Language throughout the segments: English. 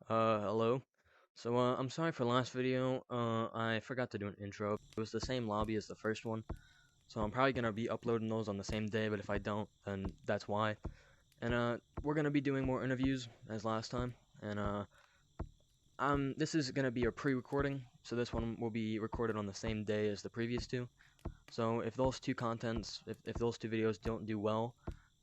Hello. I'm sorry for last video. I forgot to do an intro. It was the same lobby as the first one, so I'm probably gonna be uploading those on the same day, but if I don't, then that's why. And, we're gonna be doing more interviews as last time, and, this is gonna be a pre-recording, so this one will be recorded on the same day as the previous two. So if those two contents, if those two videos don't do well,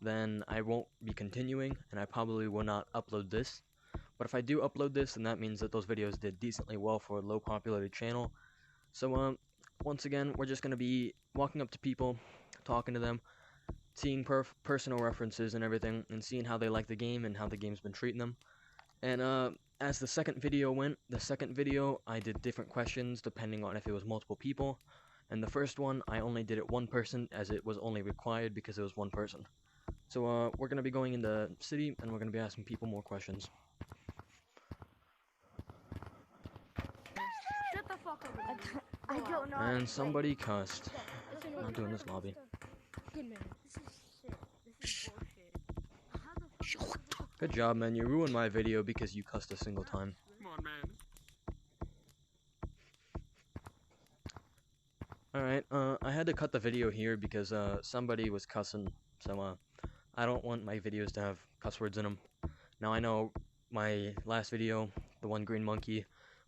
then I won't be continuing, and I probably will not upload this. But if I do upload this, then that means that those videos did decently well for a low populated channel. So, once again, we're just going to be walking up to people, talking to them, seeing personal references and everything, and seeing how they like the game and how the game's been treating them. And, as the second video went, I did different questions depending on if it was multiple people. And the first one, I only did it one person, as it was only required because it was one person. So, we're going to be going in the city, and we're going to be asking people more questions. Shut the fuck up. I don't know. And somebody cussed. I'm not doing this lobby. Good man. This is shit. This is bullshit. How the fuck? Good job, man. You ruined my video because you cussed a single time. Come on, man. Alright, I had to cut the video here because, somebody was cussing, so, I don't want my videos to have cuss words in them. Now, I know my last video, the one green monkey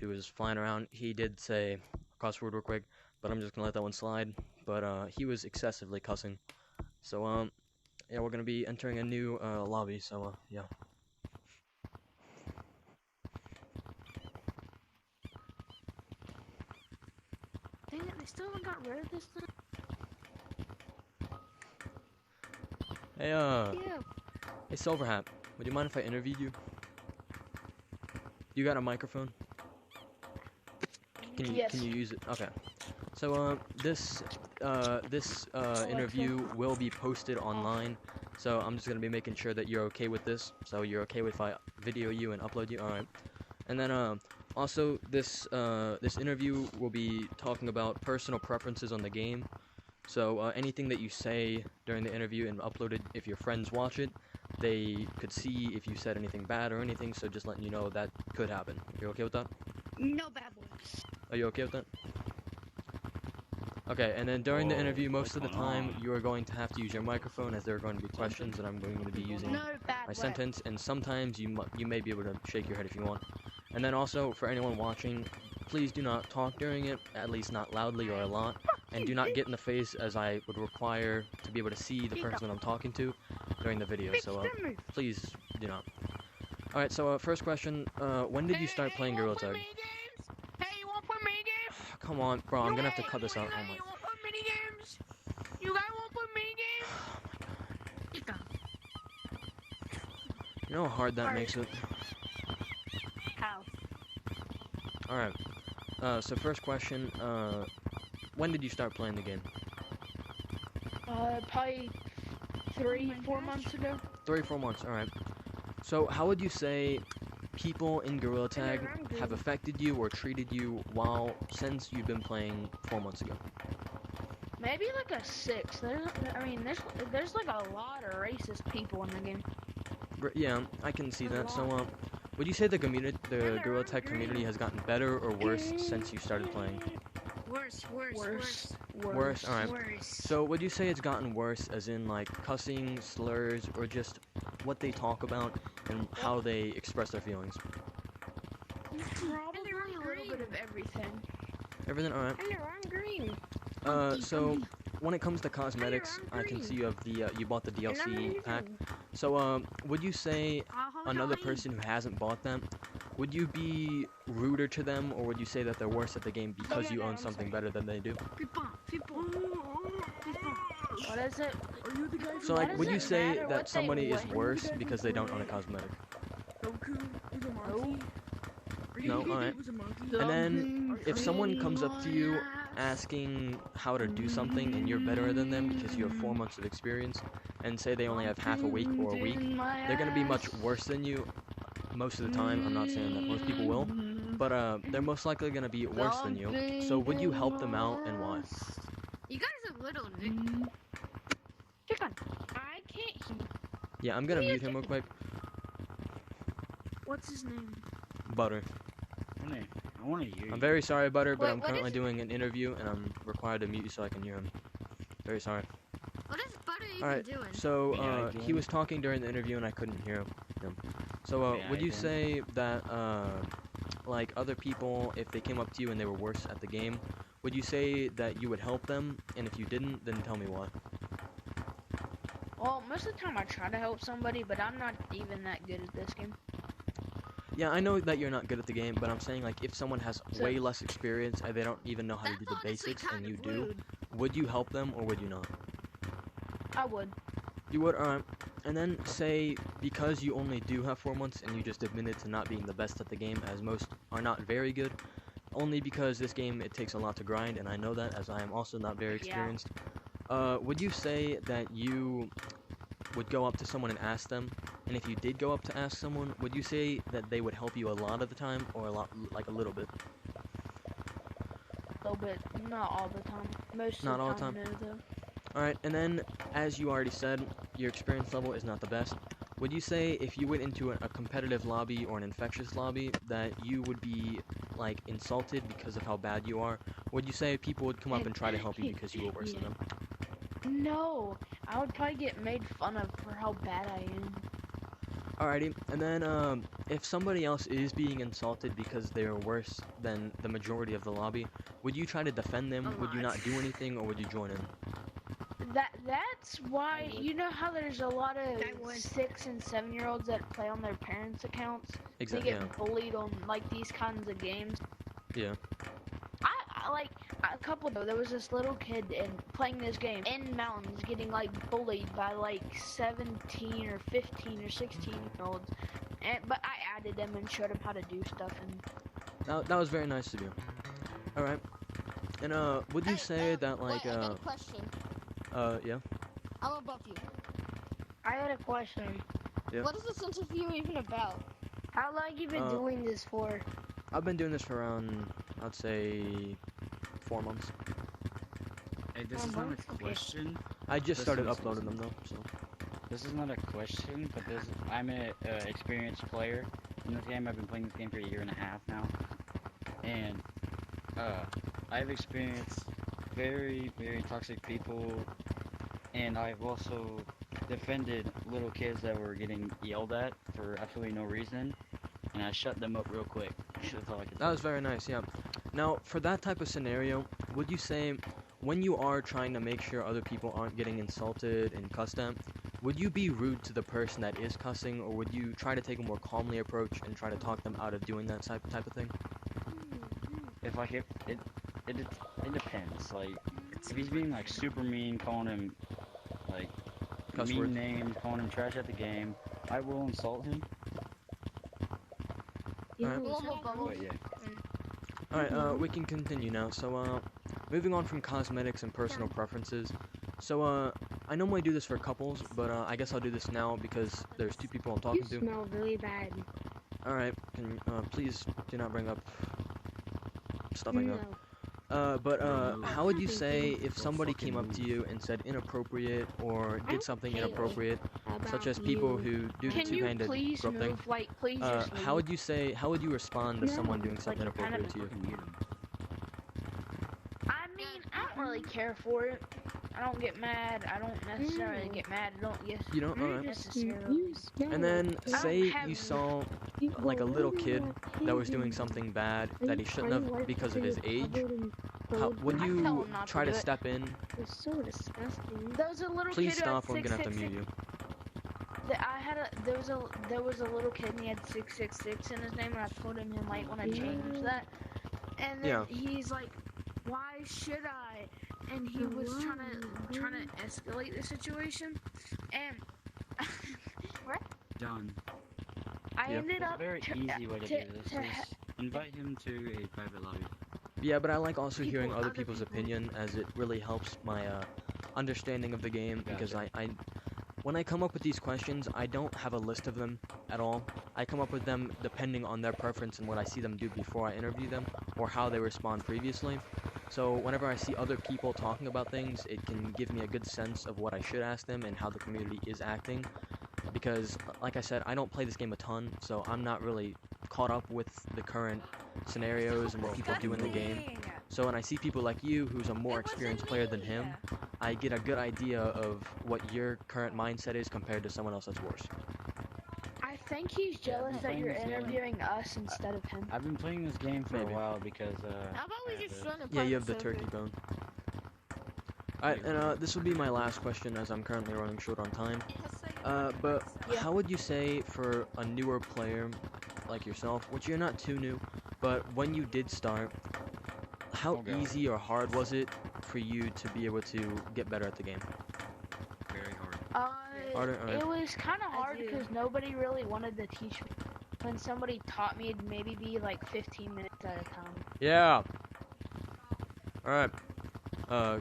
who was flying around, he did say a cuss word real quick, but I'm just gonna let that one slide. But, he was excessively cussing. So, yeah, we're gonna be entering a new, lobby, so, yeah. Dang it, they still haven't got rid of this thing? Hey, Yeah. hey, Silverhat, would you mind if I interviewed you? You got a microphone? Yes. Can you use it? Okay. So, this interview will be posted online, so I'm just gonna be making sure that you're okay with this. So you're okay if I video you and upload you? Alright. And then, also, this interview will be talking about personal preferences on the game. So, anything that you say during the interview and uploaded, if your friends watch it, they could see if you said anything bad or anything, so just letting you know that could happen. You okay with that? No bad words. Are you okay with that? Okay, and then during the interview, most of the time, you are going to have to use your microphone, as there are going to be questions that I'm going to be using No bad my words. sentence, and sometimes you may be able to shake your head if you want. And then also, for anyone watching, please do not talk during it, at least not loudly or a lot, and do not get in the face, as I would require to be able to see the person I'm talking to during the video, so please do not. Alright, so first question, when did you start playing Gorilla Tag? Hey, you want to play mini games? Come on, bro, I'm gonna have to cut this out. Oh my. You want to play mini games? You guys want to play mini games? You know how hard that makes it? How? Alright, so first question, when did you start playing the game? Probably 3-4 months ago. 3 or 4 months, alright. So, how would you say people in Gorilla Tag have affected you or treated you since you've been playing 4 months ago? Maybe like a 6. There's like a lot of racist people in the game. Yeah, I can see that. So, would you say the Gorilla Tag community has gotten better or worse since you started playing? Worse. Alright. So, would you say it's gotten worse, as in, like, cussing, slurs, or just what they talk about and how they express their feelings? Probably a little bit of everything. Everything? Alright. And they're on green. So, when it comes to cosmetics, I can see you have you bought the DLC pack. So, would you say another person who hasn't bought them, would you be ruder to them, or would you say that they're worse at the game because you own something better than they do? What is it? So, like, would you say matter that what they somebody is wear? worse because they don't own a cosmetic? No? Alright. And then, if someone comes up to you asking how to do something and you're better than them because you have 4 months of experience, and say they only have half a week or a week, they're gonna be much worse than you most of the time. I'm not saying that most people will, but they're most likely gonna be worse than you. So would you help them out, and why? You guys are little, Nick. Chicken. I can't hear. Yeah, I'm gonna mute him real quick. What's his name? Butter. I wanna hear you. I'm very sorry, Butter, but Wait, I'm what currently is- doing an interview and I'm required to mute you so I can hear him. Very sorry. What is Butter even Alright, doing? so May I he join? was talking during the interview and I couldn't hear him. So May would I you join? say that like other people, if they came up to you and they were worse at the game, would you say that you would help them? And if you didn't, then tell me why. Well, most of the time I try to help somebody, but I'm not even that good at this game. Yeah, I know that you're not good at the game, but I'm saying like if someone has So- way less experience and they don't even know how to That's do the honestly basics and kind you of do, rude. would you help them or would you not? I would. You would, alright. And then say because you only do have 4 months and you just admitted to not being the best at the game, as most are not very good, only because this game it takes a lot to grind, and I know that as I am also not very Yeah. experienced. Would you say that you would go up to someone and ask them? And if you did go up to ask someone, would you say that they would help you a lot of the time or a lot, like a little bit? A little bit. Not all the time. Most Not of all the the time, time? no, though. Alright, and then, as you already said, your experience level is not the best. Would you say if you went into a competitive lobby or an infectious lobby that you would be, like, insulted because of how bad you are? Would you say people would come up and try to help you because you were worse than them? No, I would probably get made fun of for how bad I am. Alrighty, and then, if somebody else is being insulted because they're worse than the majority of the lobby, would you try to defend them? A Would you lot. not do anything, or would you join in? That's why I would. you know how there's a lot of I would. 6 and 7-year-olds that play on their parents' accounts. Exactly, They get bullied on like these kinds of games. yeah. I like a couple ago. There was this little kid playing this game in mountains, getting like bullied by like 17 or 15 or 16-year-olds. But I added them and showed him how to do stuff. And That was very nice of you. Alright. And, would you say that, like, wait, I got a question. yeah? I'm above you. I got a question. Yeah. What is this interview even about? How long you been Uh, doing this for? I've been doing this for around, I'd say, 4 months. Hey, this Oh, is not months? a Okay. question. I just This started is- uploading them, though, so. This is not a question, but I'm an experienced player in this game. I've been playing this game for 1.5 years now, and I've experienced very, very toxic people, and I've also defended little kids that were getting yelled at for absolutely no reason, and I shut them up real quick. That's all I can That was very nice, yeah. Now, for that type of scenario, would you say, when you are trying to make sure other people aren't getting insulted and cussed at, would you be rude to the person that is cussing, or would you try to take a more calmly approach and try to talk them out of doing that type of thing? If like it depends. Like if he's being like super mean, calling him like Cuss mean words. names, calling him trash at the game, I will insult him. Alright. Global bubble. But yeah, Alright, we can continue now. So, moving on from cosmetics and personal preferences. So, I normally do this for couples, but, I guess I'll do this now because there's 2 people I'm You talking to. smell really bad. Alright, can, please do not bring up stuff like that. No. How would you say if Don't somebody fucking came up to move. you and said inappropriate or did something Hey, inappropriate, How such about as people you? who do the can you two-handed please grip thing? move? Like, please just move. How would you respond to No, someone doing like, something kind of inappropriate to you? fucking mute him. I mean, I don't really care for it. I don't get mad. I don't necessarily No. get mad. I don't yes. You don't? You Alright. just- necessarily. you smell And then like don't say have- you saw you like a little go kid around that was doing like something bad Are that you- he shouldn't are you have white because of his because age. you're covered in How, cold? would I tell you him not to try to do it. step in? It's so disgusting. There was a little Please kid who had stop or I'm gonna have to mute 666. you. There was a little kid and he had 666 in his name, and I told him he might want to change that. And then Yeah. he's like, "Why should I?" And he was trying to escalate the situation, and Done. I Yeah. ended There's a up very to- easy way to do this. to Is invite him to a private lobby. Yeah, but I like also hearing People- other other people's people. opinion as it really helps my understanding of the game because Gotcha. I when I come up with these questions, I don't have a list of them at all. I come up with them depending on their preference and what I see them do before I interview them or how they respond previously. So whenever I see other people talking about things, it can give me a good sense of what I should ask them and how the community is acting. because, like I said, I don't play this game a ton, so I'm not really caught up with the current scenarios and what people do in the game. So when I see people like you, who's a more experienced player than him, I get a good idea of what your current mindset is compared to someone else that's worse. I think he's jealous that you're interviewing us instead of him. I've been playing this game for Maybe. a while because How about we just run a Yeah, you have the private turkey server? bone. Alright, and this will be my last question as I'm currently running short on time. But Yeah. how would you say for a newer player like yourself, which you're not too new, but when you did start, how Oh, God. easy or hard was it for you to be able to get better at the game? very hard. Harder, alright. It was kind of hard do. because nobody really wanted to teach me. When somebody taught me, it'd maybe be like 15 minutes at a time. Yeah. Alright.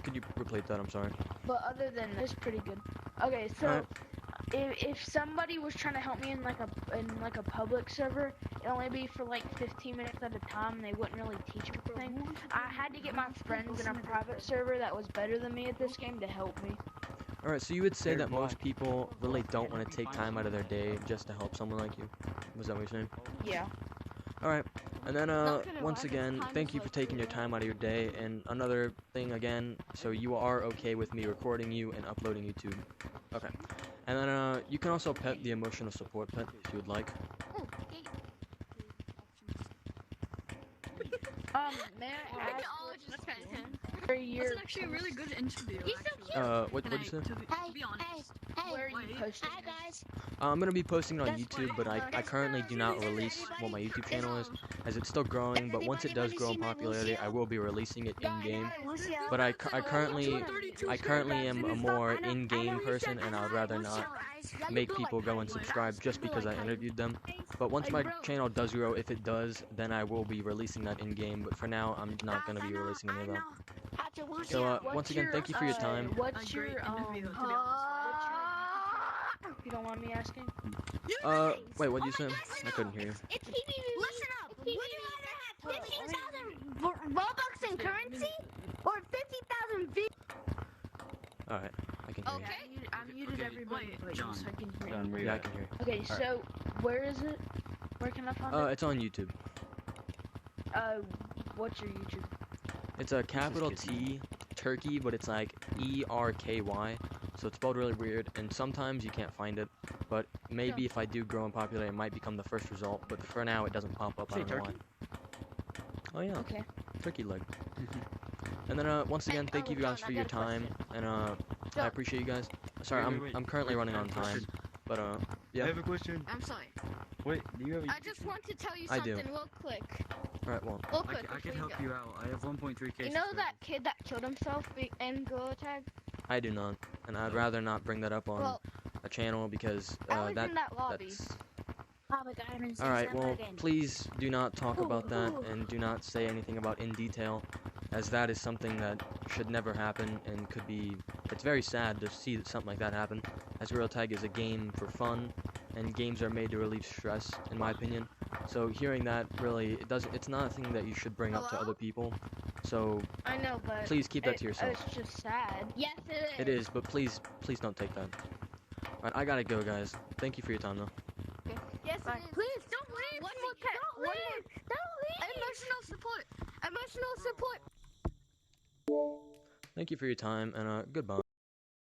Could you repeat that? I'm sorry. But other than that, it's pretty good. Okay, so Alright. if somebody was trying to help me in like a public server, it'd only be for like 15 minutes at a time. And they wouldn't really teach me anything. I had to get my friends in a private server that was better than me at this game to help me. Alright, so you would say Very that most black. people really don't want to take time out of their day just to help someone like you? Was that what you're saying? Yeah. Alright, and then Not gonna once lie, again, time thank is you for like taking your time out of your day, and another thing again, so you are okay with me recording you and uploading YouTube. Okay. And then you can also pet the emotional support pet if you would like. Oh, hey. May I I ask all just pet him. where you're That's actually a really good interview. He's so actually. cute. What'd you Can say? I- to be honest. where are you Wait. posting? Hi guys. I'm gonna be posting it on That's YouTube, fine. but I That's currently fine. do not Is release what my YouTube channel is, as it's still growing, Does but once it does anybody grow in see my popularity, I Lucio? will be releasing it in-game. Lucio. But I currently am a more I know in-game you person, said and I would hi, rather Lucio, not guys. Yeah, you make do people like go hi, and Lucio. subscribe just You do because I like hi. interviewed them. But once Hey, my bro. channel does grow, if it does, then I will be releasing that in-game, but for now, I'm not gonna be releasing any of that. So, once again, thank you for your time. What's A great your interview, to be honest. if you don't mind me asking? Wait, what'd you say? I couldn't hear you. It's PvP. Listen up. Would you rather have 15,000 Robux in currency or 50,000 V? Alright, I can hear you. Okay. I muted Okay, everybody, wait, but John. yes, I can hear John, you. where Yeah, I at? can hear you. Okay, so where is it? Where can I find it? It's on YouTube. What's your YouTube? It's a capital kissy. T, Turkey, but it's like ERKY, so it's spelled really weird, and sometimes you can't find it, but maybe if I do grow in popularity, it might become the first result, but for now, it doesn't pop up, I Say don't know turkey? why. Oh yeah, Okay. turkey leg. And then, once again, thank you guys for your time, and, I appreciate you guys. Sorry, Wait. I'm currently running on time, but, yeah. I have a question. I'm sorry. Wait, do you have a I just want to tell you I do. something real quick. Alright, well, Real quick. I can before help go. you out. I have 1.3k. You know that kid that killed himself in Gorilla Tag? I do not, and I'd rather not bring that up on Well, a channel because, I was that, in that lobby. that's... Oh my god, I'm in Alright, well, please do not talk about that and do not say anything about in detail, as that is something that should never happen and could be... It's very sad to see that something like that happen, as Gorilla Tag is a game for fun, and games are made to relieve stress, in my opinion. So hearing that, really, it's not a thing that you should bring up to Hello? other people, so I know, but please keep that to yourself. It's just sad. Yes, it is. It is, but please don't take that. Alright, I gotta go, guys. Thank you for your time, though. Yes, Bye. it is. Please don't leave. One more pet. Don't leave. Don't leave. Emotional support. Emotional support. Thank you for your time, and, goodbye.